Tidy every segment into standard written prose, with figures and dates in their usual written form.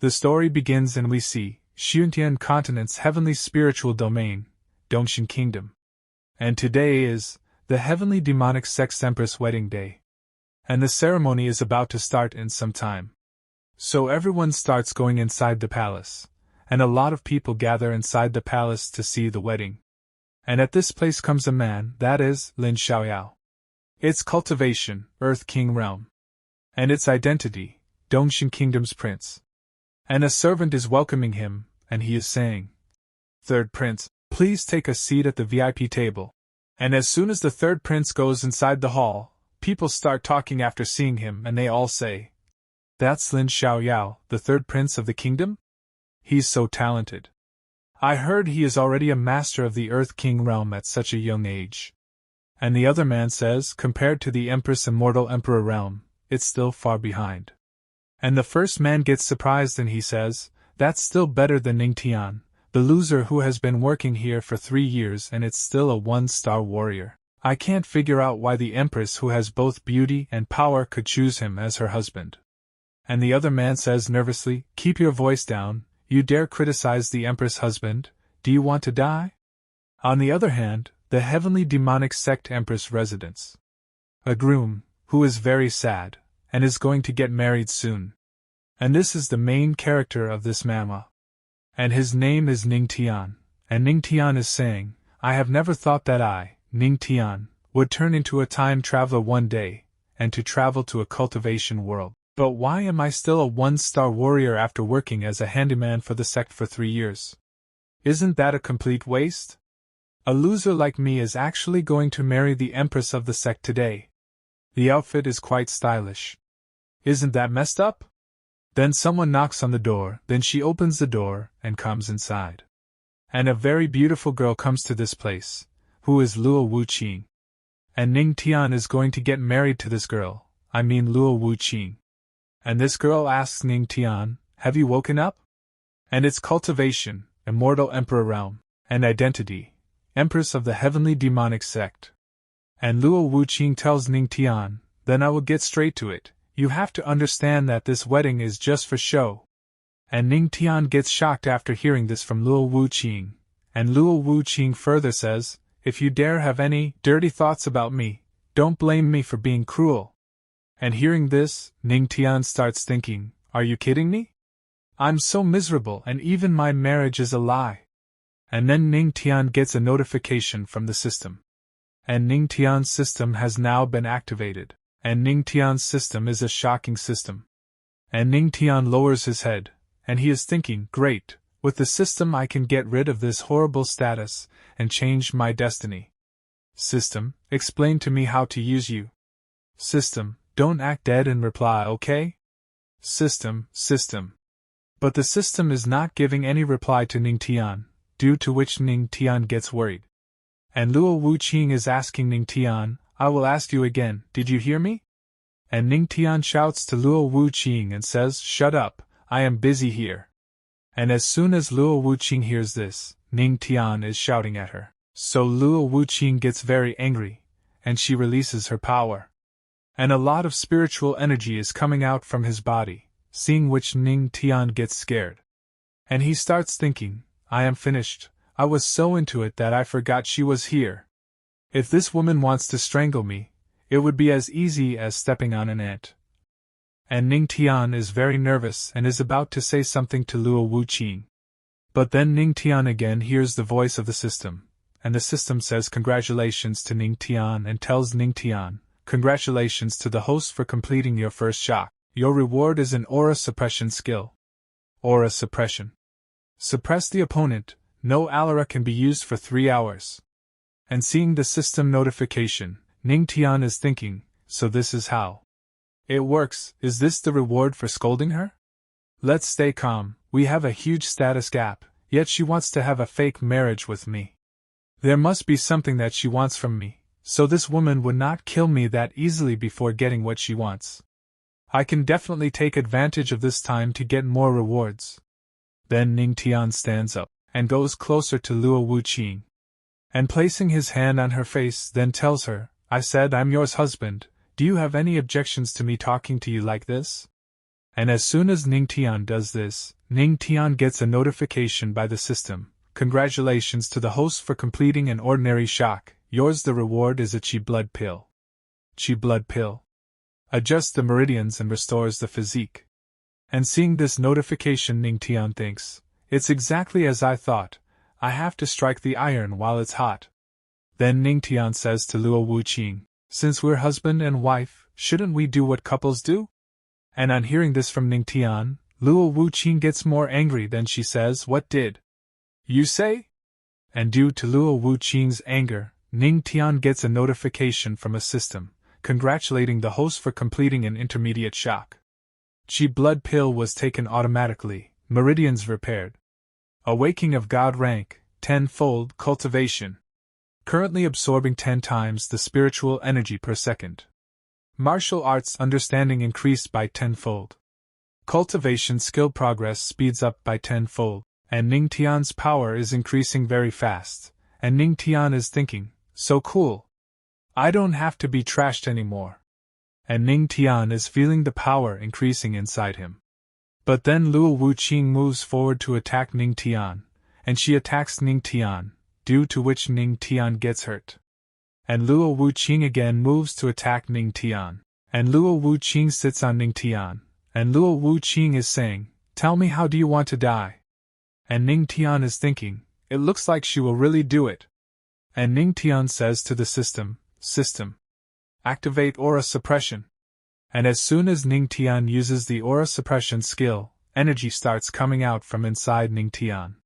The story begins and we see Xuntian Continent's heavenly spiritual domain, Dongshin Kingdom. And today is the heavenly demonic sex Empress wedding day. And the ceremony is about to start in some time. So everyone starts going inside the palace, and a lot of people gather inside the palace to see the wedding. And at this place comes a man, that is, Lin Xiaoyao. Its cultivation, Earth King Realm. And its identity, Dongshin Kingdom's prince. And a servant is welcoming him, and he is saying, "Third prince, please take a seat at the VIP table." And as soon as the third prince goes inside the hall, people start talking after seeing him and they all say, "That's Lin Xiaoyao, the third prince of the kingdom? He's so talented. I heard he is already a master of the Earth King realm at such a young age." And the other man says, compared to the Empress Immortal Emperor realm, it's still far behind. And the first man gets surprised and he says, "That's still better than Ningtian, the loser who has been working here for 3 years and it's still a 1-star warrior. I can't figure out why the Empress who has both beauty and power could choose him as her husband." And the other man says nervously, "Keep your voice down, you dare criticize the Empress husband, do you want to die?" On the other hand, the heavenly demonic sect Empress residence. A groom, who is very sad, and is going to get married soon. And this is the main character of this manhwa. And his name is Ningtian, and Ningtian is saying, "I have never thought that I, Ningtian, would turn into a time traveler one day, and to travel to a cultivation world. But why am I still a 1-star warrior after working as a handyman for the sect for 3 years? Isn't that a complete waste? A loser like me is actually going to marry the Empress of the sect today. The outfit is quite stylish. Isn't that messed up?" Then someone knocks on the door, then she opens the door and comes inside. And a very beautiful girl comes to this place, who is Luo Wuqing. And Ningtian is going to get married to this girl, I mean Luo Wuqing. And this girl asks Ningtian, "Have you woken up?" And its cultivation, Immortal Emperor Realm, and identity, Empress of the Heavenly Demonic Sect. And Luo Wuqing tells Ningtian, "Then I will get straight to it. You have to understand that this wedding is just for show." And Ningtian gets shocked after hearing this from Luo Wuqing, and Luo Wuqing further says, "If you dare have any dirty thoughts about me, don't blame me for being cruel." And hearing this, Ningtian starts thinking, "Are you kidding me? I'm so miserable and even my marriage is a lie." And then Ningtian gets a notification from the system. And Ningtian's system has now been activated. And Ningtian's system is a shocking system. And Ningtian lowers his head, and he is thinking, "Great, with the system I can get rid of this horrible status, and change my destiny. System, explain to me how to use you." System, don't act dead and reply, "Okay?" System. But the system is not giving any reply to Ningtian, due to which Ningtian gets worried. And Luo Wuqing is asking Ningtian, "I will ask you again, did you hear me?" And Ningtian shouts to Luo Wuqing and says, "Shut up, I am busy here." And as soon as Luo Wuqing hears this, Ningtian is shouting at her. So Luo Wuqing gets very angry, and she releases her power. And a lot of spiritual energy is coming out from his body, seeing which Ningtian gets scared. And he starts thinking, "I am finished, I was so into it that I forgot she was here. If this woman wants to strangle me, it would be as easy as stepping on an ant." And Ningtian is very nervous and is about to say something to Luo Wuqing. But then Ningtian again hears the voice of the system, and the system says congratulations to Ningtian and tells Ningtian, "Congratulations to the host for completing your first shock. Your reward is an aura suppression skill." Aura suppression. Suppress the opponent, no aura can be used for 3 hours. And seeing the system notification, Ningtian is thinking, so this is how it works. Is this the reward for scolding her? Let's stay calm, we have a huge status gap, yet she wants to have a fake marriage with me. There must be something that she wants from me, so this woman would not kill me that easily before getting what she wants. I can definitely take advantage of this time to get more rewards. Then Ningtian stands up, and goes closer to Luo Wuqing. And placing his hand on her face then tells her, "I said I'm yours husband, do you have any objections to me talking to you like this?" And as soon as Ning Tian does this, Ning Tian gets a notification by the system. Congratulations to the host for completing an ordinary shock. Yours the reward is a Chi blood pill. Chi blood pill adjusts the meridians and restores the physique. And seeing this notification, Ning Tian thinks, it's exactly as I thought. I have to strike the iron while it's hot. Then Ning Tian says to Luo Wuqing, since we're husband and wife, shouldn't we do what couples do? And on hearing this from Ning Tian, Luo Wuqing gets more angry. Then she says, what did you say? And due to Luo Wuqing's anger, Ning Tian gets a notification from a system, congratulating the host for completing an intermediate shock. Chi blood pill was taken automatically, meridians repaired. Awakening of God rank, 10-fold cultivation. Currently absorbing 10 times the spiritual energy per second. Martial arts understanding increased by 10-fold. Cultivation skill progress speeds up by 10-fold, and Ning Tian's power is increasing very fast, and Ning Tian is thinking, so cool. I don't have to be trashed anymore. And Ning Tian is feeling the power increasing inside him. But then Luo Wuqing moves forward to attack Ning Tian, and she attacks Ning Tian, due to which Ning Tian gets hurt. And Luo Wuqing again moves to attack Ning Tian, and Luo Wuqing sits on Ning Tian, and Luo Wuqing is saying, tell me, how do you want to die? And Ning Tian is thinking, it looks like she will really do it. And Ning Tian says to the system, activate aura suppression. And as soon as Ning Tian uses the aura suppression skill, energy starts coming out from inside Ning Tian.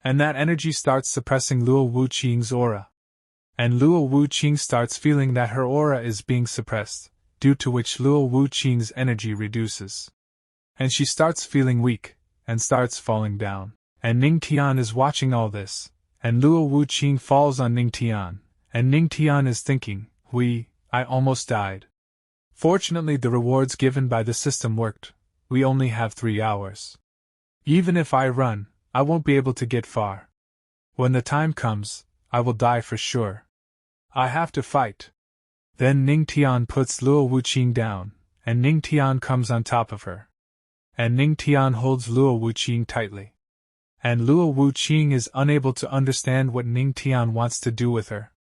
And that energy starts suppressing Luo Wuqing's aura. And Luo Wuqing starts feeling that her aura is being suppressed, due to which Luo Wuqing's energy reduces. And she starts feeling weak, and starts falling down. And Ning Tian is watching all this, and Luo Wuqing falls on Ning Tian, and Ning Tian is thinking, I almost died. Fortunately, the rewards given by the system worked. We only have 3 hours. Even if I run, I won't be able to get far. When the time comes, I will die for sure. I have to fight. Then Ning Tian puts Luo Wuqing down, and Ning Tian comes on top of her. And Ning Tian holds Luo Wuqing tightly. And Luo Wuqing is unable to understand what Ning Tian wants to do with her.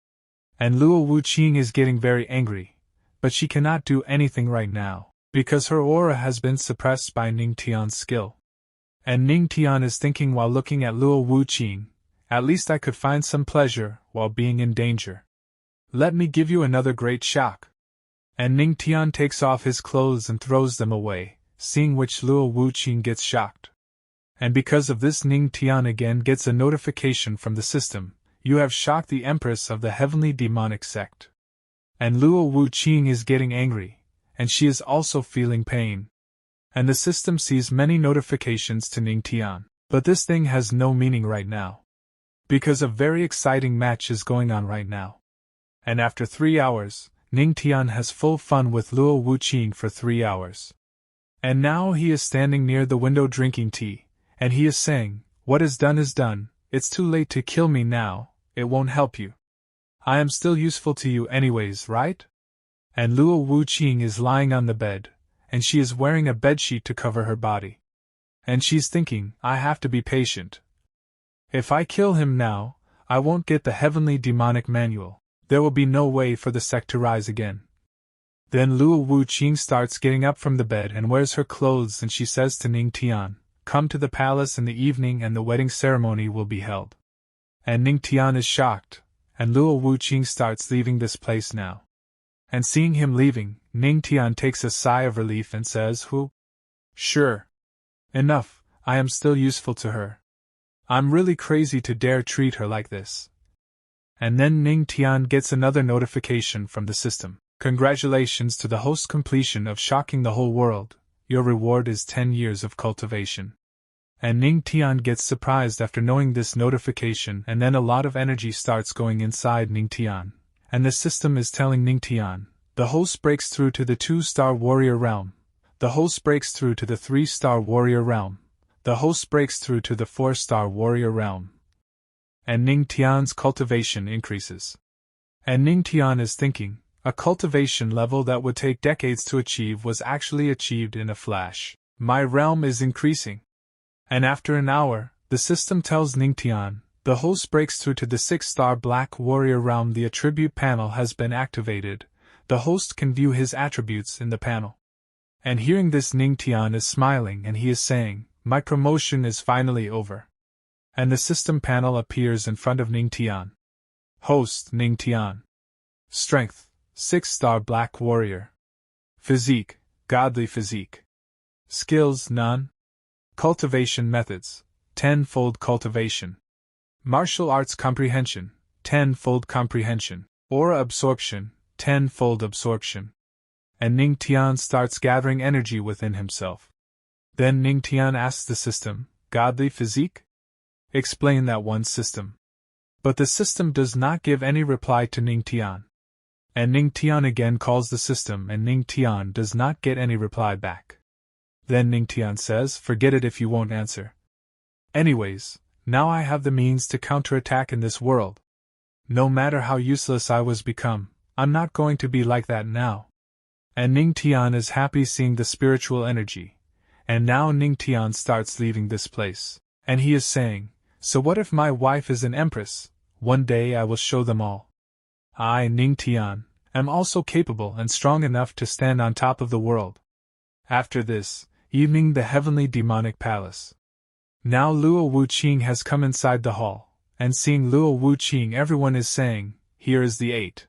And Luo Wuqing is getting very angry, but she cannot do anything right now, because her aura has been suppressed by Ning Tian's skill. And Ning Tian is thinking while looking at Luo Wuqing, at least I could find some pleasure while being in danger. Let me give you another great shock. And Ning Tian takes off his clothes and throws them away, seeing which Luo Wuqing gets shocked. And because of this, Ning Tian again gets a notification from the system, you have shocked the Empress of the Heavenly Demonic Sect. And Luo Wuqing is getting angry, and she is also feeling pain. And the system sees many notifications to Ning Tian, but this thing has no meaning right now. Because a very exciting match is going on right now. And after 3 hours, Ning Tian has full fun with Luo Wuqing for 3 hours. And now he is standing near the window drinking tea, and he is saying, what is done, it's too late to kill me now, it won't help you. I am still useful to you anyways, right? And Luo Wuqing is lying on the bed, and she is wearing a bedsheet to cover her body. And she's thinking, I have to be patient. If I kill him now, I won't get the Heavenly Demonic Manual. There will be no way for the sect to rise again. Then Luo Wuqing starts getting up from the bed and wears her clothes, and she says to Ning Tian, come to the palace in the evening and the wedding ceremony will be held. And Ning Tian is shocked, and Luo Wuqing starts leaving this place now. And seeing him leaving, Ning Tian takes a sigh of relief and says, Sure. Enough, I am still useful to her. I'm really crazy to dare treat her like this. And then Ning Tian gets another notification from the system. Congratulations to the host completion of shocking the whole world. Your reward is 10 years of cultivation. And Ning Tian gets surprised after knowing this notification, and then a lot of energy starts going inside Ning Tian. And the system is telling Ning Tian, the host breaks through to the 2-star warrior realm. The host breaks through to the 3-star warrior realm. The host breaks through to the 4-star warrior realm. And Ning Tian's cultivation increases. And Ning Tian is thinking, a cultivation level that would take decades to achieve was actually achieved in a flash. My realm is increasing. And after an hour, the system tells Ningtian, the host breaks through to the 6-star Black Warrior realm. The attribute panel has been activated. The host can view his attributes in the panel. And hearing this, Ningtian is smiling and he is saying, my promotion is finally over. And the system panel appears in front of Ningtian. Host Ningtian. Strength, 6-star Black Warrior. Physique, godly physique. Skills, none. Cultivation methods, 10-fold cultivation. Martial arts comprehension, 10-fold comprehension. Aura absorption, 10-fold absorption. And Ningtian starts gathering energy within himself. Then Ningtian asks the system, godly physique? Explain that one, system. But the system does not give any reply to Ningtian. And Ningtian again calls the system and Ningtian does not get any reply back. Then Ningtian says, forget it if you won't answer. Anyways, now I have the means to counterattack in this world. No matter how useless I was become, I'm not going to be like that now. And Ningtian is happy seeing the spiritual energy. And now Ningtian starts leaving this place. And he is saying, so what if my wife is an empress? One day I will show them all. I, Ningtian, am also capable and strong enough to stand on top of the world. After this, evening, the heavenly demonic palace. Now Luo Wuqing has come inside the hall, and seeing Luo Wuqing, everyone is saying, here is the 8th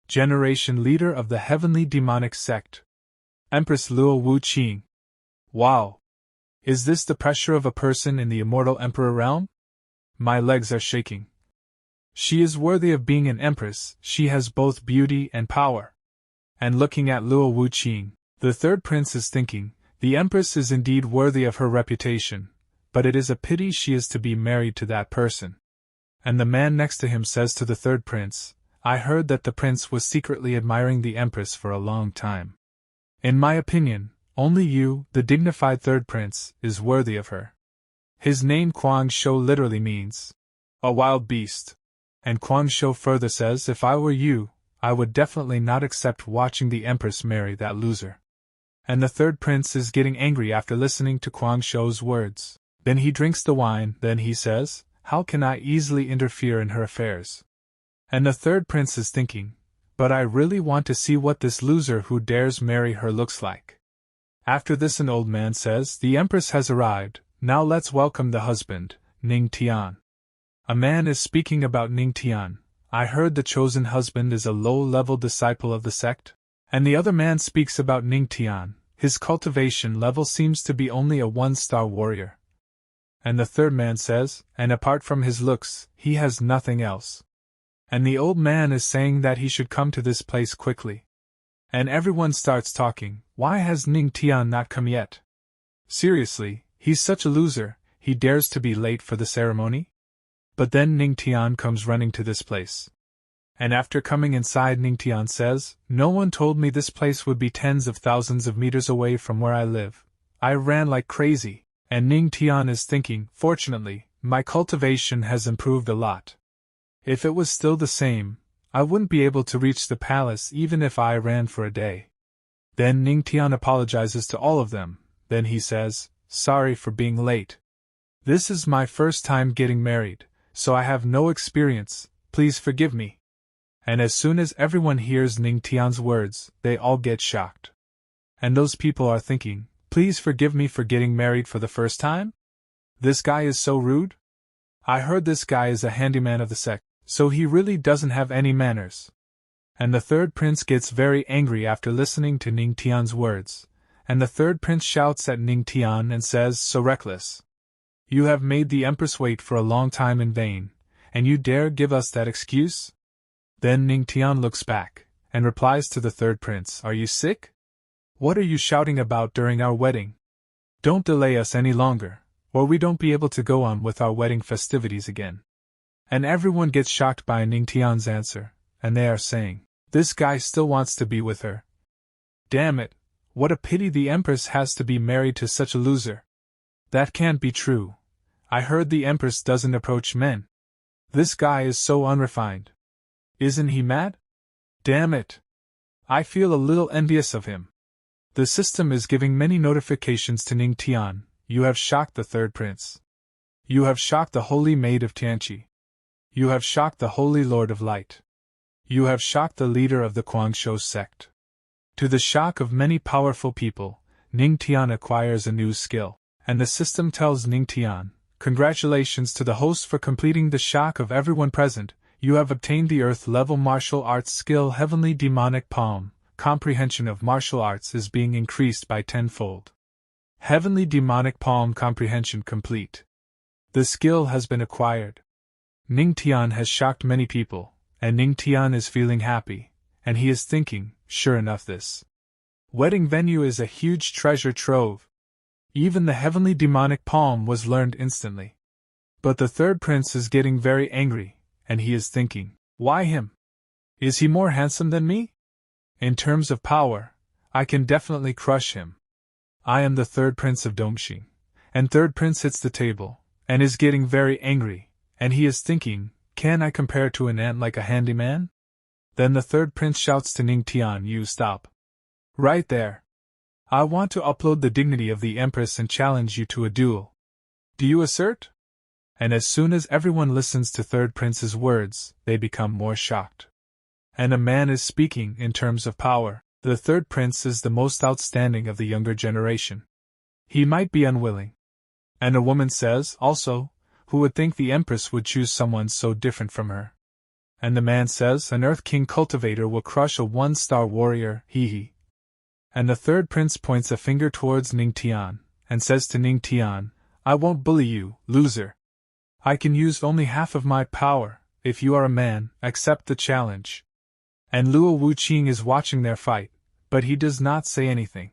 generation leader of the heavenly demonic sect. Empress Luo Wuqing. Wow! Is this the pressure of a person in the immortal emperor realm? My legs are shaking. She is worthy of being an empress, she has both beauty and power. And looking at Luo Wuqing, the third prince is thinking, the empress is indeed worthy of her reputation, but it is a pity she is to be married to that person. And the man next to him says to the third prince, I heard that the prince was secretly admiring the empress for a long time. In my opinion, only you, the dignified third prince, is worthy of her. His name Kwang Shou literally means a wild beast. And Kwang Shou further says, if I were you, I would definitely not accept watching the empress marry that loser. And the third prince is getting angry after listening to Kwang Shou's words. Then he drinks the wine, then he says, how can I easily interfere in her affairs? And the third prince is thinking, but I really want to see what this loser who dares marry her looks like. After this, an old man says, the empress has arrived, now let's welcome the husband, Ningtian. A man is speaking about Ningtian. I heard the chosen husband is a low-level disciple of the sect. And the other man speaks about Ningtian. His cultivation level seems to be only a 1-star warrior. And the third man says, and apart from his looks, he has nothing else. And the old man is saying that he should come to this place quickly. And everyone starts talking, why has Ningtian not come yet? Seriously, he's such a loser, he dares to be late for the ceremony? But then Ningtian comes running to this place. And after coming inside, Ningtian says, no one told me this place would be tens of thousands of meters away from where I live. I ran like crazy. And Ningtian is thinking, fortunately, my cultivation has improved a lot. If it was still the same, I wouldn't be able to reach the palace even if I ran for a day. Then Ningtian apologizes to all of them. Then he says, sorry for being late. This is my first time getting married, so I have no experience, please forgive me. And as soon as everyone hears Ningtian's words, they all get shocked. And those people are thinking, please forgive me for getting married for the first time? This guy is so rude? I heard this guy is a handyman of the sect, so he really doesn't have any manners. And the third prince gets very angry after listening to Ningtian's words, and the third prince shouts at Ningtian and says, so reckless. You have made the empress wait for a long time in vain, and you dare give us that excuse? Then Ningtian looks back, and replies to the third prince, are you sick? What are you shouting about during our wedding? Don't delay us any longer, or we don't be able to go on with our wedding festivities again. And everyone gets shocked by Ningtian's answer, and they are saying, this guy still wants to be with her. Damn it, what a pity the empress has to be married to such a loser. That can't be true. I heard the empress doesn't approach men. This guy is so unrefined. Isn't he mad? Damn it. I feel a little envious of him. The system is giving many notifications to Ning Tian. You have shocked the third prince. You have shocked the holy maid of Tianqi. You have shocked the holy lord of light. You have shocked the leader of the Guangshou sect. To the shock of many powerful people, Ning Tian acquires a new skill, and the system tells Ning Tian, "Congratulations to the host for completing the shock of everyone present. You have obtained the Earth-level martial arts skill Heavenly Demonic Palm. Comprehension of martial arts is being increased by tenfold. Heavenly Demonic Palm comprehension complete. The skill has been acquired." Ning Tian has shocked many people, and Ning Tian is feeling happy, and he is thinking, sure enough, this wedding venue is a huge treasure trove. Even the Heavenly Demonic Palm was learned instantly. But the third prince is getting very angry, and he is thinking, why him? Is he more handsome than me? In terms of power, I can definitely crush him. I am the third prince of Dongxing. And third prince hits the table, and is getting very angry, and he is thinking, can I compare to an ant like a handyman? Then the third prince shouts to Ning Tian, you stop. Right there. I want to upload the dignity of the Empress and challenge you to a duel. Do you assert? And as soon as everyone listens to third prince's words, they become more shocked. And a man is speaking in terms of power. The third prince is the most outstanding of the younger generation. He might be unwilling. And a woman says, also, who would think the Empress would choose someone so different from her? And the man says, an Earth King cultivator will crush a one-star warrior, hee. And the third prince points a finger towards Ning Tian, and says to Ning Tian, I won't bully you, loser. I can use only half of my power. If you are a man, accept the challenge. And Luo Wuqing is watching their fight, but he does not say anything.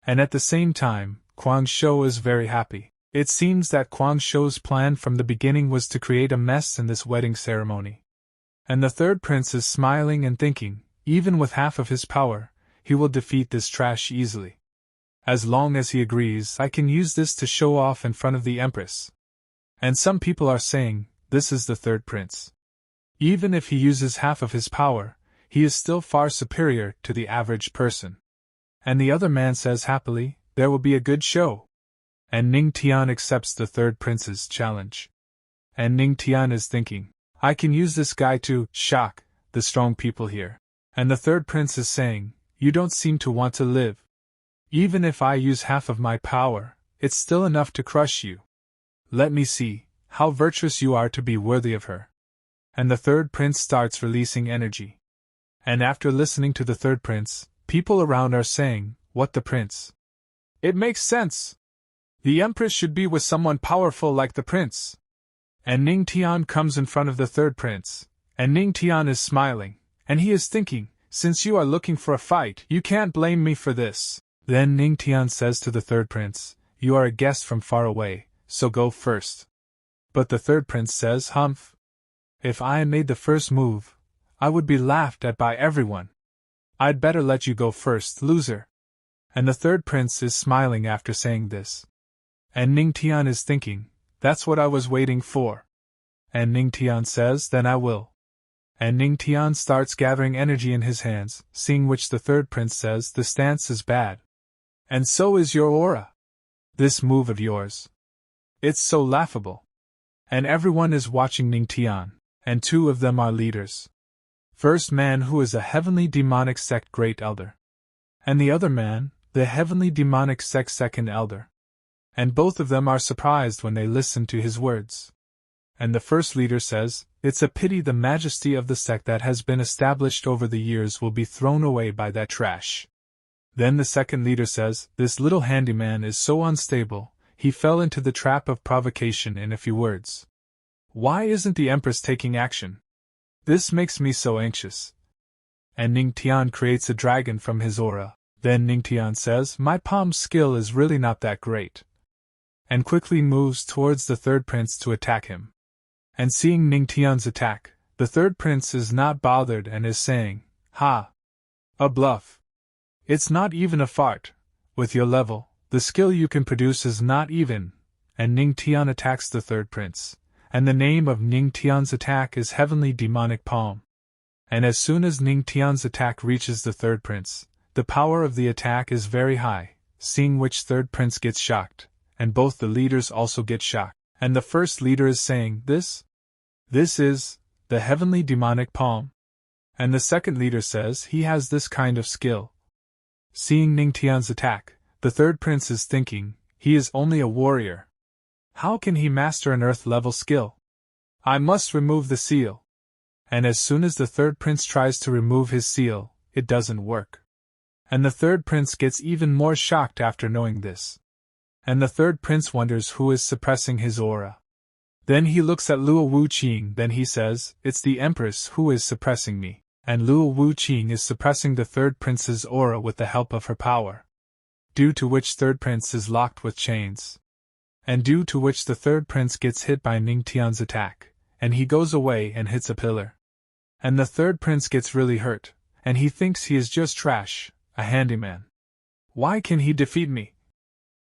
And at the same time, Guangshou is very happy. It seems that Guangshou's plan from the beginning was to create a mess in this wedding ceremony. And the third prince is smiling and thinking, even with half of his power, he will defeat this trash easily. As long as he agrees, I can use this to show off in front of the Empress. And some people are saying, this is the third prince. Even if he uses half of his power, he is still far superior to the average person. And the other man says happily, there will be a good show. And Ning Tian accepts the third prince's challenge. And Ning Tian is thinking, I can use this guy to shock the strong people here. And the third prince is saying, you don't seem to want to live. Even if I use half of my power, it's still enough to crush you. Let me see how virtuous you are to be worthy of her. And the third prince starts releasing energy. And after listening to the third prince, people around are saying, what the prince? It makes sense. The Empress should be with someone powerful like the prince. And Ning Tian comes in front of the third prince, and Ning Tian is smiling, and he is thinking, since you are looking for a fight, you can't blame me for this. Then Ning Tian says to the third prince, you are a guest from far away, so go first. But the third prince says, humph. If I made the first move, I would be laughed at by everyone. I'd better let you go first, loser. And the third prince is smiling after saying this. And Ning Tian is thinking, that's what I was waiting for. And Ning Tian says, then I will. And Ning Tian starts gathering energy in his hands, seeing which the third prince says, the stance is bad. And so is your aura. This move of yours. It's so laughable. And everyone is watching Ning Tian, and two of them are leaders. First man who is a heavenly demonic sect great elder. And the other man, the heavenly demonic sect second elder. And both of them are surprised when they listen to his words. And the first leader says, it's a pity the majesty of the sect that has been established over the years will be thrown away by that trash. Then the second leader says, this little handyman is so unstable, he fell into the trap of provocation in a few words. Why isn't the Empress taking action? This makes me so anxious. And Ning Tian creates a dragon from his aura. Then Ning Tian says, my palm's skill is really not that great. And quickly moves towards the third prince to attack him. And seeing Ning Tian's attack, the third prince is not bothered and is saying, ha! A bluff. It's not even a fart. With your level, the skill you can produce is not even. And Ning Tian attacks the third prince. And the name of Ning Tian's attack is Heavenly Demonic Palm. And as soon as Ning Tian's attack reaches the third prince, The power of the attack is very high, seeing which third prince gets shocked, and both the leaders also get shocked. And the first leader is saying, This is the heavenly demonic palm. And the second leader says he has this kind of skill. Seeing Ningtian's attack, the third prince is thinking, he is only a warrior. How can he master an earth-level skill? I must remove the seal. And as soon as the third prince tries to remove his seal, it doesn't work. And the third prince gets even more shocked after knowing this. And the third prince wonders who is suppressing his aura. Then he looks at Luo Wuqing, then he says, It's the Empress who is suppressing me. And Luo Wuqing is suppressing the third prince's aura with the help of her power. Due to which third prince is locked with chains. And due to which the third prince gets hit by Ningtian's attack, and he goes away and hits a pillar. And the third prince gets really hurt, and he thinks he is just trash, a handyman. Why can he defeat me?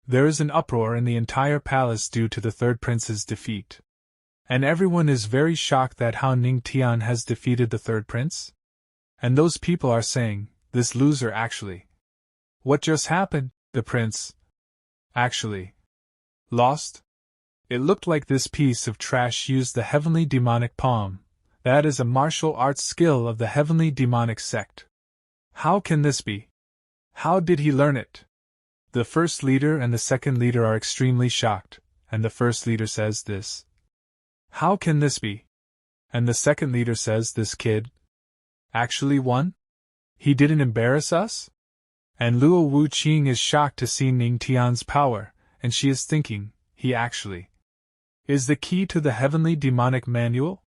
There is an uproar in the entire palace due to the third prince's defeat. And everyone is very shocked that how Ningtian has defeated the third prince. And those people are saying, this loser actually. What just happened? The prince actually lost? It looked like this piece of trash used the heavenly demonic palm. That is a martial arts skill of the heavenly demonic sect. How can this be? How did he learn it? The first leader and the second leader are extremely shocked, and the first leader says this. How can this be? And the second leader says this kid actually won? He didn't embarrass us? And Luo Wuqing is shocked to see Ningtian's power, and she is thinking, he actually is the key to the heavenly demonic manual?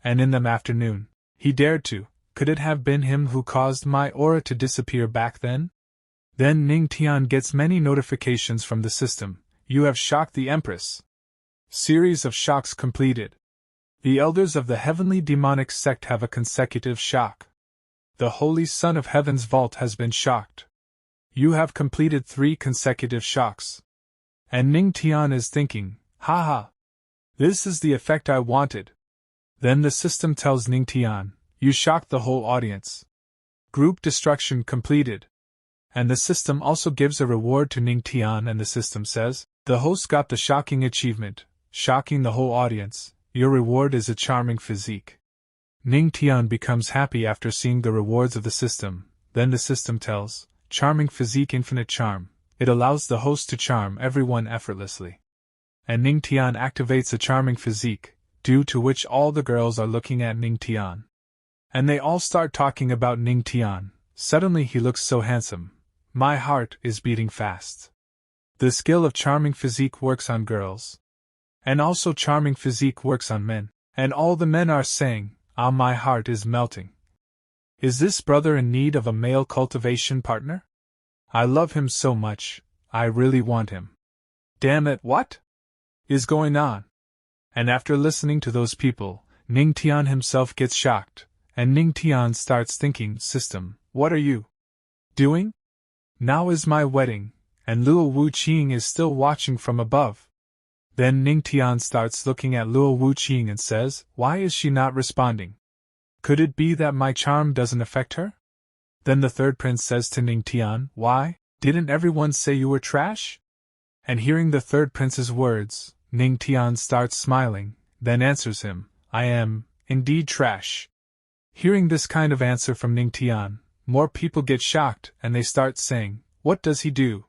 And in the afternoon, he dared to, could it have been him who caused my aura to disappear back then? Then Ningtian gets many notifications from the system, you have shocked the Empress. Series of shocks completed. The elders of the heavenly demonic sect have a consecutive shock. The Holy Son of Heaven's vault has been shocked. You have completed 3 consecutive shocks. And Ningtian is thinking, haha. This is the effect I wanted. Then the system tells Ningtian, you shocked the whole audience. Group destruction completed. And the system also gives a reward to Ningtian, and the system says, the host got the shocking achievement, shocking the whole audience. Your reward is a charming physique. Ningtian becomes happy after seeing the rewards of the system. Then the system tells, charming physique, infinite charm. It allows the host to charm everyone effortlessly. And Ningtian activates a charming physique, due to which all the girls are looking at Ningtian. And they all start talking about Ningtian. Suddenly he looks so handsome. My heart is beating fast. The skill of charming physique works on girls. And also charming physique works on men. And all the men are saying, ah, my heart is melting. Is this brother in need of a male cultivation partner? I love him so much, I really want him. Damn it, what is going on? And after listening to those people, Ningtian himself gets shocked, and Ningtian starts thinking, system, what are you doing? Now is my wedding, and Luo Wuqing is still watching from above. Then Ningtian starts looking at Luo Wuqing and says, why is she not responding? Could it be that my charm doesn't affect her? Then the third prince says to Ningtian, why, didn't everyone say you were trash? And hearing the third prince's words, Ningtian starts smiling, then answers him, I am, indeed trash. Hearing this kind of answer from Ningtian, more people get shocked and they start saying, what does he do?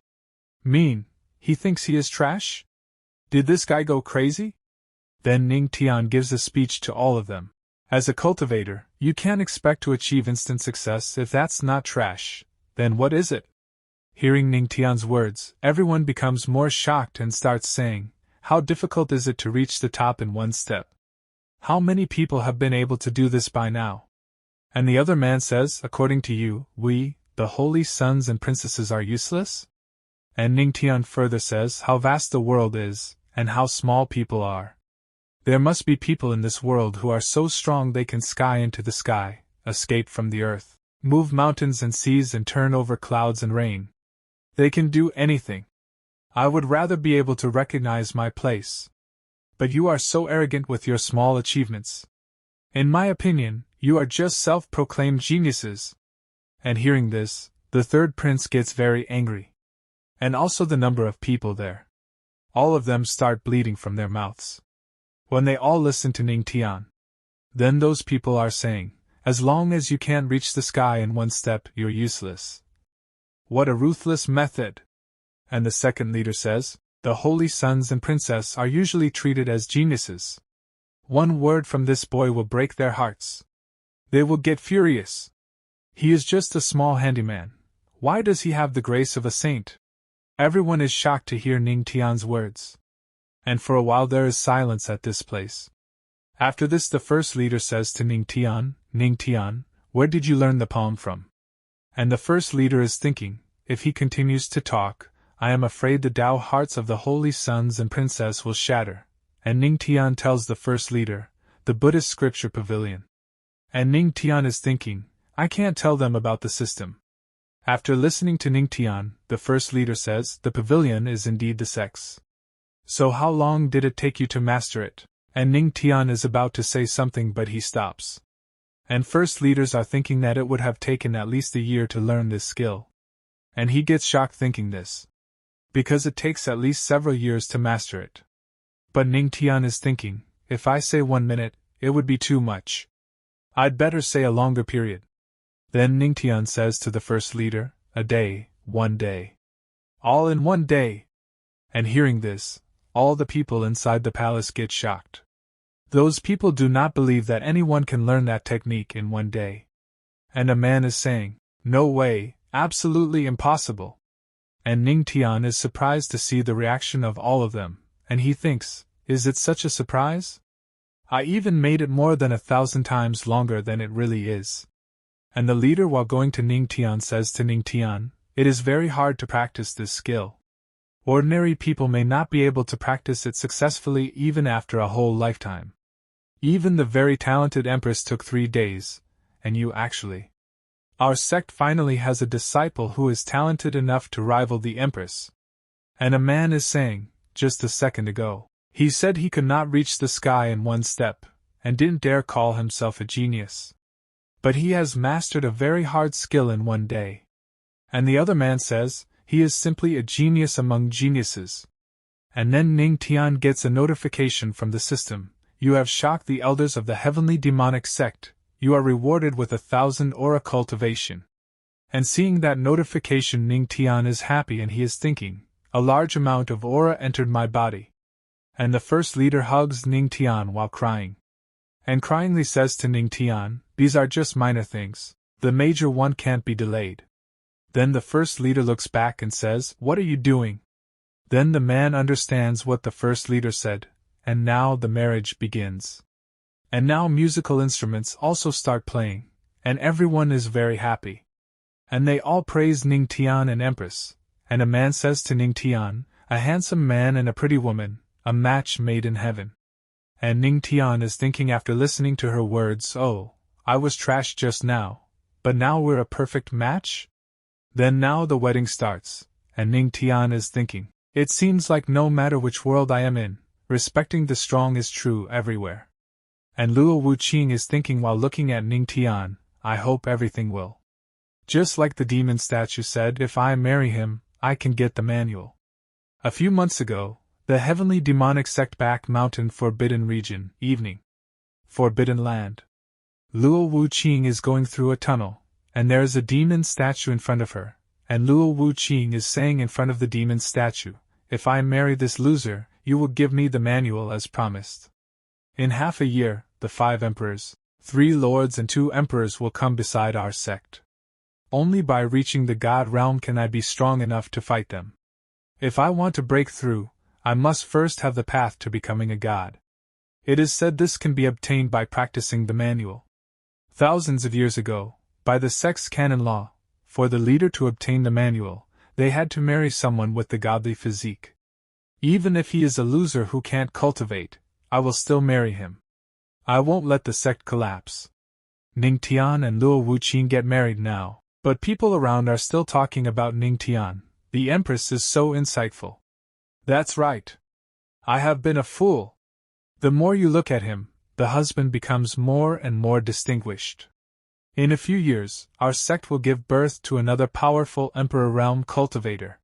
Mean, he thinks he is trash? Did this guy go crazy? Then Ningtian gives a speech to all of them. As a cultivator, you can't expect to achieve instant success if that's not trash. Then what is it? Hearing Ningtian's words, everyone becomes more shocked and starts saying, how difficult is it to reach the top in one step? How many people have been able to do this by now? And the other man says, according to you, we, the holy sons and princesses, are useless? And Ningtian further says how vast the world is, and how small people are. There must be people in this world who are so strong they can sky into the sky, escape from the earth, move mountains and seas and turn over clouds and rain. They can do anything. I would rather be able to recognize my place. But you are so arrogant with your small achievements. In my opinion, you are just self-proclaimed geniuses. And hearing this, The third prince gets very angry. And also the number of people there. All of them start bleeding from their mouths. When they all listen to Ning Tian. Then those people are saying, as long as you can't reach the sky in one step, you're useless. What a ruthless method! And the second leader says, the holy sons and princess are usually treated as geniuses. One word from this boy will break their hearts. They will get furious. He is just a small handyman. Why does he have the grace of a saint? Everyone is shocked to hear Ning Tian's words. And for a while there is silence at this place. After this the first leader says to Ning Tian, where did you learn the poem from? And the first leader is thinking, if he continues to talk, I am afraid the Tao hearts of the holy sons and princess will shatter. And Ning Tian tells the first leader, the Buddhist scripture pavilion. And Ning Tian is thinking, I can't tell them about the system. After listening to Ning Tian, the first leader says, the pavilion is indeed the sex. So how long did it take you to master it? And Ning Tian is about to say something but he stops. And first leaders are thinking that it would have taken at least a year to learn this skill. And he gets shocked thinking this. Because it takes at least several years to master it. But Ning Tian is thinking, if I say 1 minute, it would be too much. I'd better say a longer period. Then Ning Tian says to the first leader, a day, 1 day. All in 1 day. And hearing this, all the people inside the palace get shocked. Those people do not believe that anyone can learn that technique in 1 day. And a man is saying, no way, absolutely impossible. And Ning Tian is surprised to see the reaction of all of them, and he thinks, is it such a surprise? I even made it more than 1,000 times longer than it really is. And the leader while going to Ning Tian says to Ning Tian, it is very hard to practice this skill. Ordinary people may not be able to practice it successfully even after a whole lifetime. Even the very talented Empress took 3 days, and you actually. Our sect finally has a disciple who is talented enough to rival the Empress. And a man is saying, just a second ago, he said he could not reach the sky in 1 step, and didn't dare call himself a genius. But he has mastered a very hard skill in 1 day. And the other man says, he is simply a genius among geniuses. And then Ning Tian gets a notification from the system, you have shocked the elders of the heavenly demonic sect, you are rewarded with 1,000 aura cultivation. And seeing that notification Ning Tian is happy and he is thinking, a large amount of aura entered my body. And the first leader hugs Ning Tian while crying. And cryingly says to Ning Tian, these are just minor things, the major one can't be delayed. Then the first leader looks back and says, what are you doing? Then the man understands what the first leader said, and now the marriage begins. And now musical instruments also start playing, and everyone is very happy. And they all praise Ning Tian and Empress, and a man says to Ning Tian, a handsome man and a pretty woman, a match made in heaven. And Ning Tian is thinking after listening to her words, oh, I was trashed just now, but now we're a perfect match? Then now the wedding starts, and Ning Tian is thinking, it seems like no matter which world I am in, respecting the strong is true everywhere. And Luo Wuqing is thinking while looking at Ning Tian, I hope everything will. Just like the demon statue said, if I marry him, I can get the manual. A few months ago, the heavenly demonic sect back mountain Forbidden Region, evening. Forbidden Land. Luo Wuqing is going through a tunnel, and there is a demon statue in front of her, and Luo Wuqing is saying in front of the demon statue, if I marry this loser, you will give me the manual as promised. In half a year, the 5 emperors, 3 lords and 2 emperors will come beside our sect. Only by reaching the god realm can I be strong enough to fight them. If I want to break through, I must first have the path to becoming a god. It is said this can be obtained by practicing the manual. Thousands of years ago, by the sect's canon law, for the leader to obtain the manual, they had to marry someone with the godly physique. Even if he is a loser who can't cultivate, I will still marry him. I won't let the sect collapse. Ning Tian and Luo Wuqing get married now, but people around are still talking about Ning Tian. The Empress is so insightful. That's right. I have been a fool. The more you look at him, the husband becomes more and more distinguished. In a few years, our sect will give birth to another powerful Emperor Realm cultivator.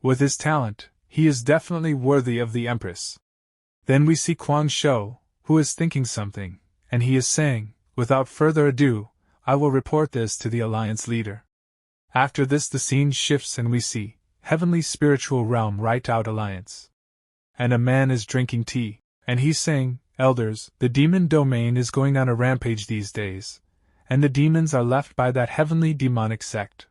With his talent, he is definitely worthy of the Empress. Then we see Kwang Shou, who is thinking something, and he is saying, without further ado, I will report this to the Alliance leader. After this the scene shifts and we see Heavenly Spiritual Realm write out Alliance. And a man is drinking tea, and he's saying, Elders, the demon domain is going on a rampage these days, and the demons are left by that heavenly demonic sect.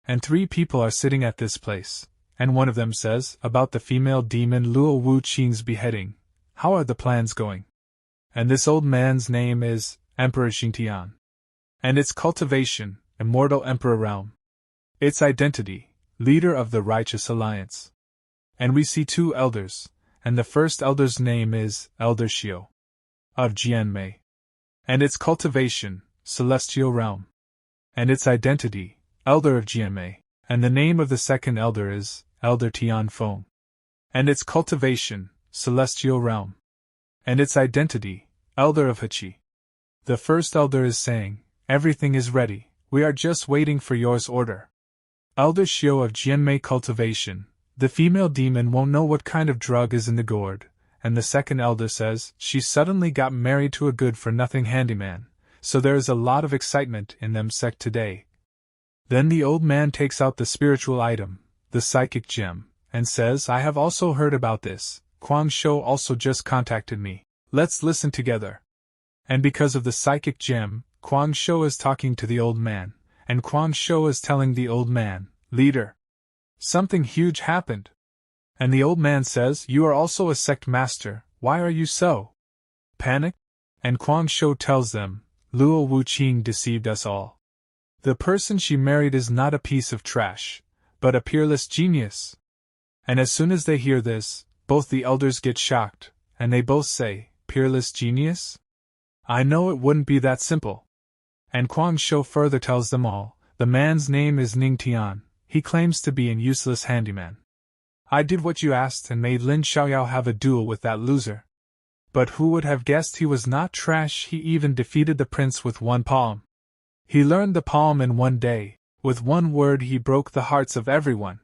And 3 people are sitting at this place, and one of them says, about the female demon Luo Wu Qing's beheading, how are the plans going? And this old man's name is Emperor Xingtian. And its cultivation, Immortal Emperor Realm. Its identity, Leader of the Righteous Alliance. And we see 2 elders, and the first elder's name is Elder Xiu of Jianmei. And its cultivation, Celestial Realm. And its identity, Elder of Jianmei. And the name of the second elder is Elder Tian Feng. And its cultivation, Celestial Realm. And its identity, Elder of Heqi. The first elder is saying, everything is ready, we are just waiting for yours order. Elder Xiu of Jianmei cultivation, the female demon won't know what kind of drug is in the gourd, and the second elder says, she suddenly got married to a good-for-nothing handyman, so there is a lot of excitement in them sect today. Then the old man takes out the spiritual item, the psychic gem, and says, I have also heard about this, Kwang Shou also just contacted me, let's listen together. And because of the psychic gem, Kwang Shou is talking to the old man, and Kwang Shou is telling the old man, Leader, something huge happened. And the old man says, you are also a sect master, why are you so panicked? And Kwang Shou tells them, Luo Wu Qing deceived us all. The person she married is not a piece of trash, but a peerless genius. And as soon as they hear this, both the elders get shocked, and they both say, peerless genius? I know it wouldn't be that simple. And Kwang Shou further tells them all, the man's name is Ning Tian, he claims to be an useless handyman. I did what you asked and made Lin Xiaoyao have a duel with that loser. But who would have guessed he was not trash? He even defeated the prince with 1 palm. He learned the palm in 1 day, with 1 word he broke the hearts of everyone.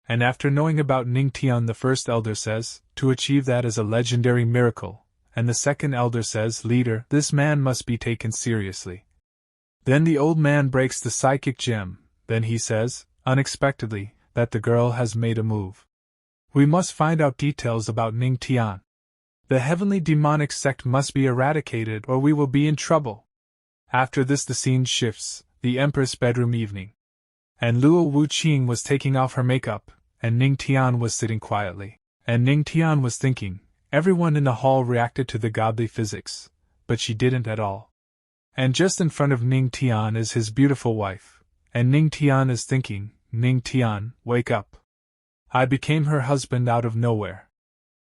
And after knowing about Ning Tian, the first elder says, to achieve that is a legendary miracle, and the second elder says, Leader, this man must be taken seriously. Then the old man breaks the psychic gem, then he says, unexpectedly, that the girl has made a move. We must find out details about Ning Tian. The heavenly demonic sect must be eradicated or we will be in trouble. After this the scene shifts, the Empress bedroom evening. And Luo Wu Qing was taking off her makeup, and Ning Tian was sitting quietly. And Ning Tian was thinking, everyone in the hall reacted to the godly physics, but she didn't at all. And just in front of Ning Tian is his beautiful wife, and Ning Tian is thinking, Ning Tian, wake up. I became her husband out of nowhere.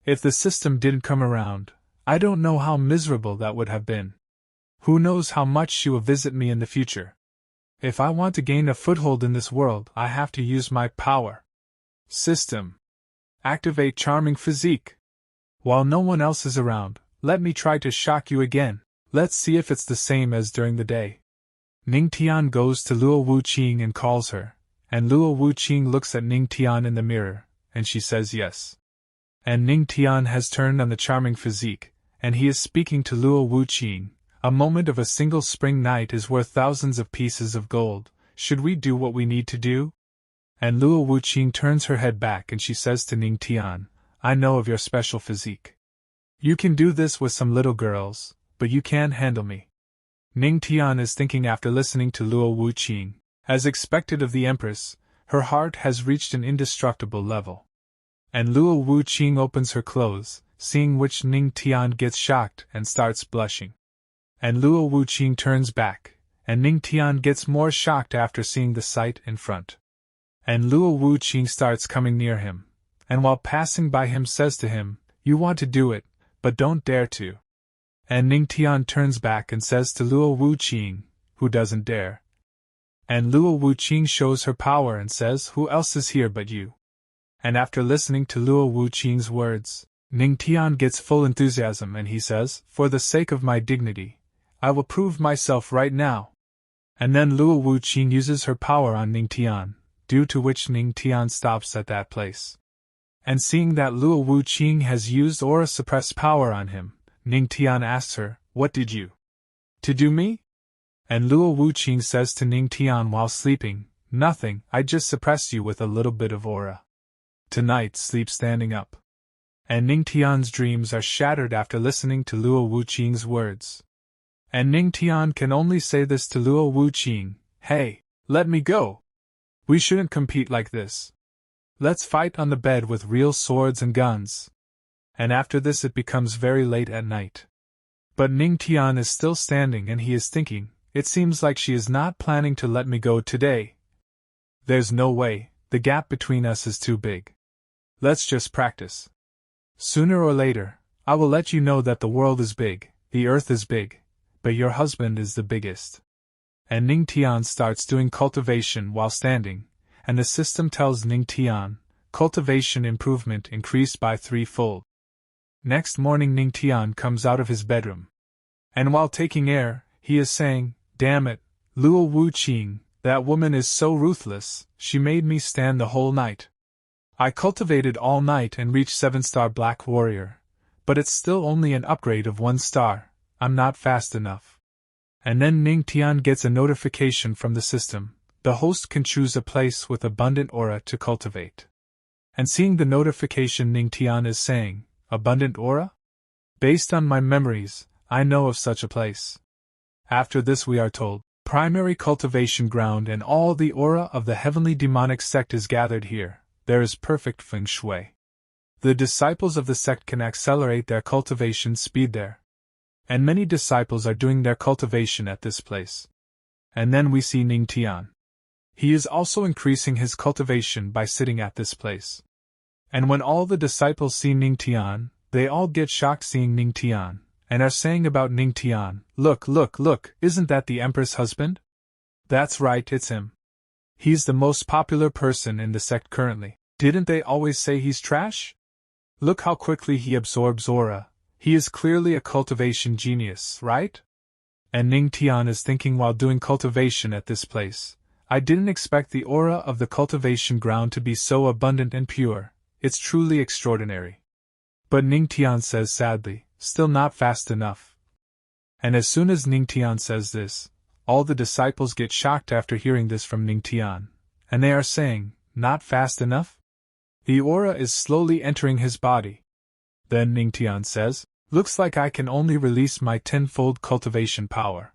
If the system didn't come around, I don't know how miserable that would have been. Who knows how much she will visit me in the future. If I want to gain a foothold in this world, I have to use my power. System. Activate charming physique. While no one else is around, let me try to shock you again. Let's see if it's the same as during the day. Ning Tian goes to Luo Wu Qing and calls her, and Luo Wu Qing looks at Ning Tian in the mirror, and she says yes. And Ning Tian has turned on the charming physique, and he is speaking to Luo Wu Qing. A moment of a single spring night is worth thousands of pieces of gold. Should we do what we need to do? And Luo Wu Qing turns her head back and she says to Ning Tian, I know of your special physique. You can do this with some little girls, but you can't handle me. Ning Tian is thinking after listening to Luo Wu Qing. As expected of the Empress, her heart has reached an indestructible level. And Luo Wu Qing opens her clothes, seeing which Ning Tian gets shocked and starts blushing. And Luo Wu Qing turns back, and Ning Tian gets more shocked after seeing the sight in front. And Luo Wu Qing starts coming near him, and while passing by him says to him, you want to do it, but don't dare to. And Ning Tian turns back and says to Luo Wu Qing, who doesn't dare. And Luo Wu Qing shows her power and says, who else is here but you? And after listening to Luo Wu Qing's words, Ning Tian gets full enthusiasm and he says, for the sake of my dignity, I will prove myself right now. And then Luo Wuqing uses her power on Ning Tian, due to which Ning Tian stops at that place. And seeing that Luo Wuqing has used aura suppressed power on him, Ning Tian asks her, "What did you to do me?" And Luo Wuqing says to Ning Tian while sleeping, "Nothing, I just suppressed you with a little bit of aura. Tonight sleep standing up." And Ning Tian's dreams are shattered after listening to Luo Wuqing's words. And Ning Tian can only say this to Luo Wuqing, "Hey, let me go. We shouldn't compete like this. Let's fight on the bed with real swords and guns." And after this it becomes very late at night. But Ning Tian is still standing and he is thinking, "It seems like she is not planning to let me go today. There's no way, the gap between us is too big. Let's just practice. Sooner or later, I will let you know that the world is big, the earth is big, but your husband is the biggest." And Ning Tian starts doing cultivation while standing, and the system tells Ning Tian, cultivation improvement increased by 3-fold. Next morning Ning Tian comes out of his bedroom. And while taking air, he is saying, "Damn it, Luo Wuqing, that woman is so ruthless, she made me stand the whole night. I cultivated all night and reached 7-star Black Warrior, but it's still only an upgrade of 1 star, I'm not fast enough." And then Ning Tian gets a notification from the system, the host can choose a place with abundant aura to cultivate. And seeing the notification, Ning Tian is saying, "Abundant aura? Based on my memories, I know of such a place." After this we are told, primary cultivation ground and all the aura of the heavenly demonic sect is gathered here, there is perfect feng shui. The disciples of the sect can accelerate their cultivation speed there. And many disciples are doing their cultivation at this place. And then we see Ning Tian. He is also increasing his cultivation by sitting at this place. And when all the disciples see Ning Tian, they all get shocked seeing Ning Tian, and are saying about Ning Tian, "Look, look, look, isn't that the Empress' husband? That's right, it's him. He's the most popular person in the sect currently. Didn't they always say he's trash? Look how quickly he absorbs aura, he is clearly a cultivation genius, right?" And Ning Tian is thinking while doing cultivation at this place, "I didn't expect the aura of the cultivation ground to be so abundant and pure, it's truly extraordinary." But Ning Tian says sadly, "Still not fast enough." And as soon as Ning Tian says this, all the disciples get shocked after hearing this from Ning Tian, and they are saying, "Not fast enough?" The aura is slowly entering his body. Then Ning Tian says, "Looks like I can only release my 10-fold cultivation power.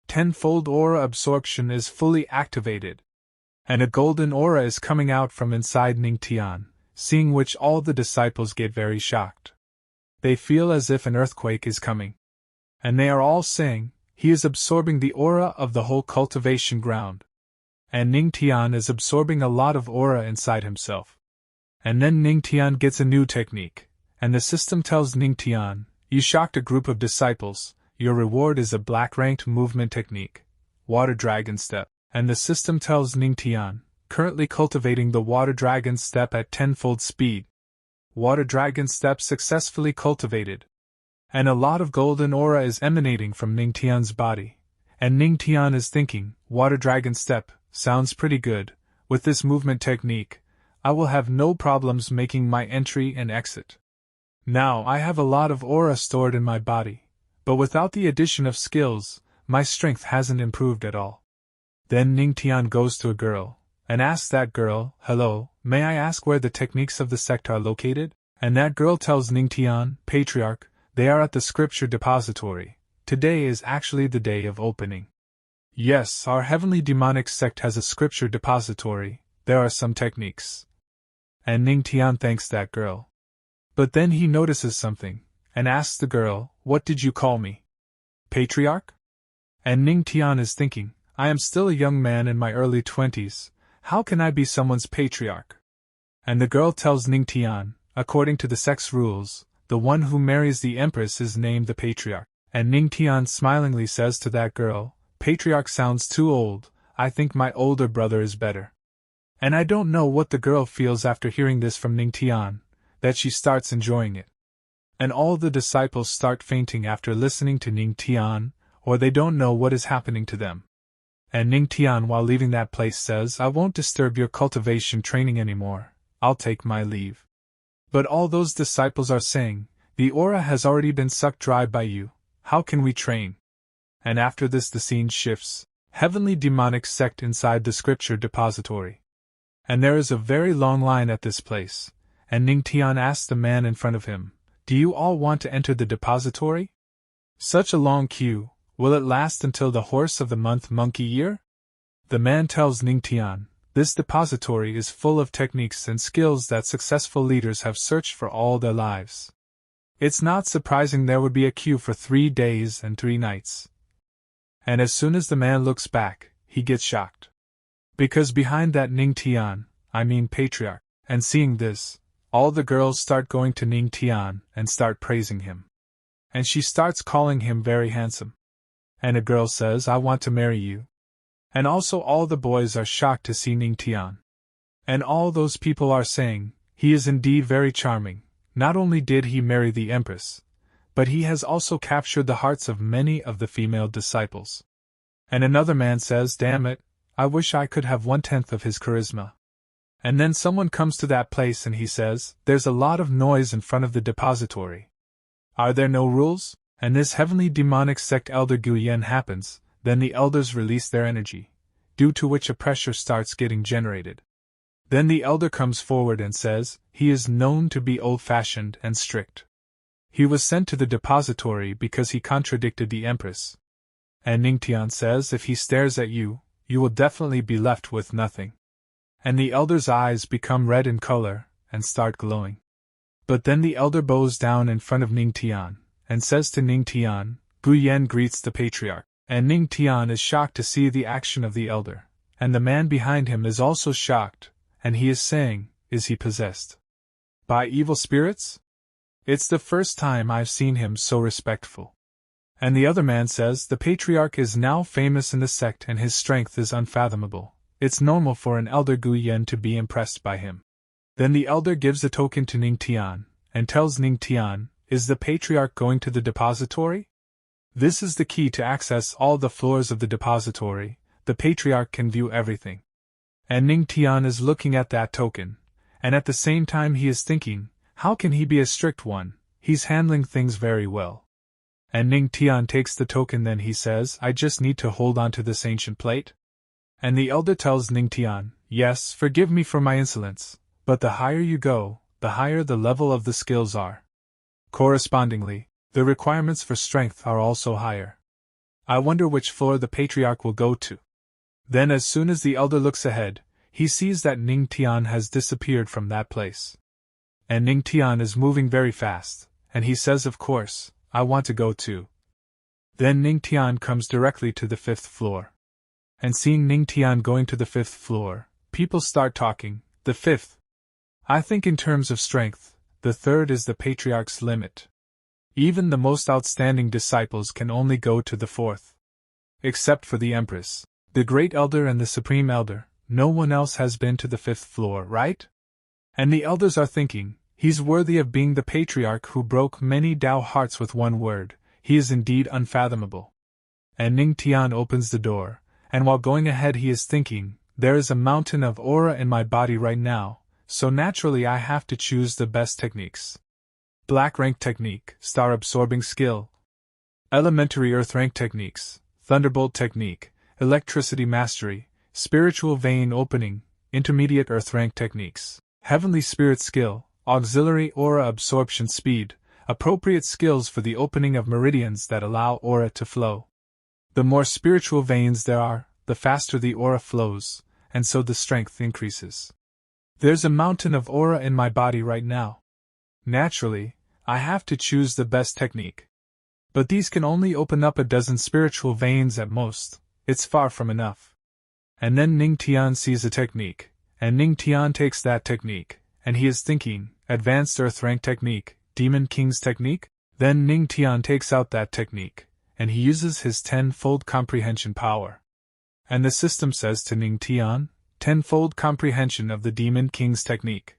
10-fold aura absorption is fully activated." And a golden aura is coming out from inside Ning Tian, seeing which all the disciples get very shocked. They feel as if an earthquake is coming. And they are all saying, "He is absorbing the aura of the whole cultivation ground." And Ning Tian is absorbing a lot of aura inside himself. And then Ning Tian gets a new technique, and the system tells Ning Tian, "You shocked a group of disciples, your reward is a black-ranked movement technique, Water Dragon Step." And the system tells Ning Tian, currently cultivating the Water Dragon Step at 10-fold speed. Water Dragon Step successfully cultivated. And a lot of golden aura is emanating from Ning Tian's body. And Ning Tian is thinking, Water Dragon Step, sounds pretty good. With this movement technique, I will have no problems making my entry and exit. Now I have a lot of aura stored in my body, but without the addition of skills, my strength hasn't improved at all. Then Ning Tian goes to a girl, and asks that girl, "Hello, may I ask where the techniques of the sect are located?" And that girl tells Ning Tian, "Patriarch, they are at the scripture depository. Today is actually the day of opening." Yes, our heavenly demonic sect has a scripture depository, there are some techniques. And Ning Tian thanks that girl. But then he notices something, and asks the girl, "What did you call me? Patriarch?" And Ning Tian is thinking, I am still a young man in my early 20s, how can I be someone's patriarch? And the girl tells Ning Tian, according to the sect's rules, the one who marries the Empress is named the patriarch. And Ning Tian smilingly says to that girl, "Patriarch sounds too old, I think my older brother is better." And I don't know what the girl feels after hearing this from Ning Tian, that she starts enjoying it. And all the disciples start fainting after listening to Ning Tian, or they don't know what is happening to them. And Ning Tian, while leaving that place, says, I won't disturb your cultivation training anymore, I'll take my leave. But all those disciples are saying, the aura has already been sucked dry by you, how can we train? And after this the scene shifts, heavenly demonic sect inside the scripture depository. And there is a very long line at this place, and Ning Tian asks the man in front of him, do you all want to enter the depository? Such a long queue, will it last until the horse of the month monkey year? The man tells Ning Tian, this depository is full of techniques and skills that successful leaders have searched for all their lives. It's not surprising there would be a queue for 3 days and 3 nights. And as soon as the man looks back, he gets shocked. Because behind that Ning Tian, patriarch, and seeing this, all the girls start going to Ning Tian and start praising him. And she starts calling him very handsome. And a girl says, I want to marry you. And also all the boys are shocked to see Ning Tian. And all those people are saying, he is indeed very charming. Not only did he marry the Empress, but he has also captured the hearts of many of the female disciples. And another man says, damn it, I wish I could have 1/10 of his charisma. And then someone comes to that place and he says, there's a lot of noise in front of the depository. Are there no rules? And this heavenly demonic sect elder Guyen happens, then the elders release their energy, due to which a pressure starts getting generated. Then the elder comes forward and says, he is known to be old-fashioned and strict. He was sent to the depository because he contradicted the Empress. And Ning Tian says, if he stares at you, you will definitely be left with nothing. And the elder's eyes become red in color, and start glowing. But then the elder bows down in front of Ning Tian, and says to Ning Tian, Guyen greets the patriarch. And Ning Tian is shocked to see the action of the elder, and the man behind him is also shocked, and he is saying, is he possessed by evil spirits? It's the first time I've seen him so respectful. And the other man says, the patriarch is now famous in the sect and his strength is unfathomable. It's normal for an elder Guyen to be impressed by him. Then the elder gives a token to Ning Tian, and tells Ning Tian, is the patriarch going to the depository? This is the key to access all the floors of the depository. The patriarch can view everything. And Ning Tian is looking at that token, and at the same time he is thinking, how can he be a strict one? He's handling things very well. And Ning Tian takes the token, then he says, I just need to hold on to this ancient plate. And the elder tells Ning Tian, yes, forgive me for my insolence, but the higher you go, the higher the level of the skills are. Correspondingly, the requirements for strength are also higher. I wonder which floor the patriarch will go to. Then as soon as the elder looks ahead, he sees that Ning Tian has disappeared from that place. And Ning Tian is moving very fast, and he says, of course, I want to go too. Then Ning Tian comes directly to the 5th floor. And seeing Ning Tian going to the 5th floor, people start talking, the 5th. I think in terms of strength, the 3rd is the patriarch's limit. Even the most outstanding disciples can only go to the 4th. Except for the Empress, the Great Elder and the Supreme Elder, no one else has been to the 5th floor, right? And the elders are thinking, he's worthy of being the patriarch who broke many Tao hearts with one word, he is indeed unfathomable. And Ning Tian opens the door, and while going ahead he is thinking, there is a mountain of aura in my body right now, so naturally I have to choose the best techniques. Black rank technique, star absorbing skill. Elementary earth rank techniques, thunderbolt technique, electricity mastery, spiritual vein opening, intermediate earth rank techniques, heavenly spirit skill, auxiliary aura absorption speed, appropriate skills for the opening of meridians that allow aura to flow. The more spiritual veins there are, the faster the aura flows, and so the strength increases. There's a mountain of aura in my body right now. Naturally, I have to choose the best technique. But these can only open up a dozen spiritual veins at most, it's far from enough. And then Ning Tian sees a technique, and Ning Tian takes that technique, and he is thinking, advanced earth rank technique, demon king's technique? Then Ning Tian takes out that technique, and he uses his 10-fold comprehension power. And the system says to Ning Tian, 10-fold comprehension of the demon king's technique.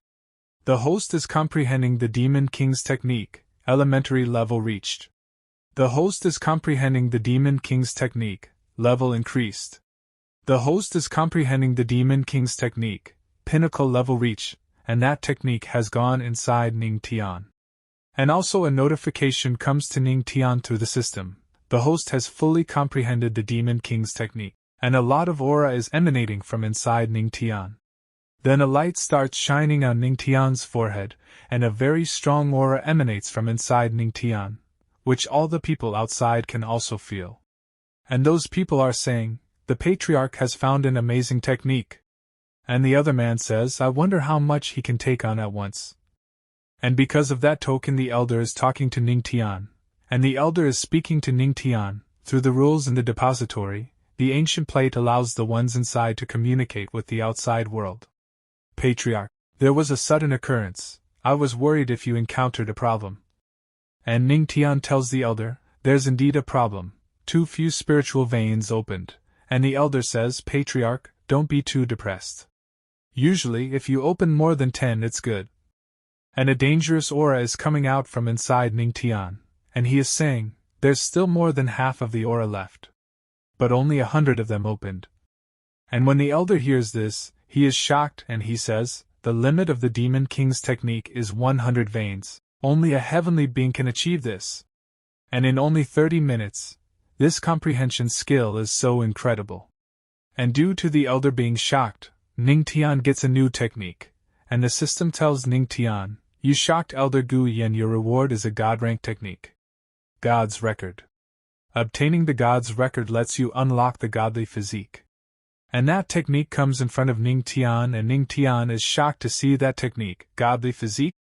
The host is comprehending the Demon King's technique, elementary level reached. The host is comprehending the Demon King's technique, level increased. The host is comprehending the Demon King's technique, pinnacle level reach, and that technique has gone inside Ning Tian. And also a notification comes to Ning Tian through the system. The host has fully comprehended the Demon King's technique, and a lot of aura is emanating from inside Ning Tian. Then a light starts shining on Ning Tian's forehead, and a very strong aura emanates from inside Ning Tian, which all the people outside can also feel. And those people are saying, "The patriarch has found an amazing technique." And the other man says, "I wonder how much he can take on at once." And because of that token, the elder is talking to Ning Tian, and the elder is speaking to Ning Tian. Through the rules in the depository, the ancient plate allows the ones inside to communicate with the outside world. Patriarch, there was a sudden occurrence. I was worried if you encountered a problem. And Ning Tian tells the elder, "There's indeed a problem. Too few spiritual veins opened." And the elder says, "Patriarch, don't be too depressed. Usually, if you open more than 10, it's good." And a dangerous aura is coming out from inside Ning Tian, and he is saying, "There's still more than half of the aura left. But only 100 of them opened." And when the elder hears this, he is shocked and he says, "The limit of the Demon King's technique is 100 veins. Only a heavenly being can achieve this. And in only 30 minutes, this comprehension skill is so incredible." And due to the elder being shocked, Ning Tian gets a new technique, and the system tells Ning Tian, "You shocked Elder Gu Yen, your reward is a God rank technique. God's Record. Obtaining the God's Record lets you unlock the godly physique." And that technique comes in front of Ning Tian, and Ning Tian is shocked to see that technique, godly physique,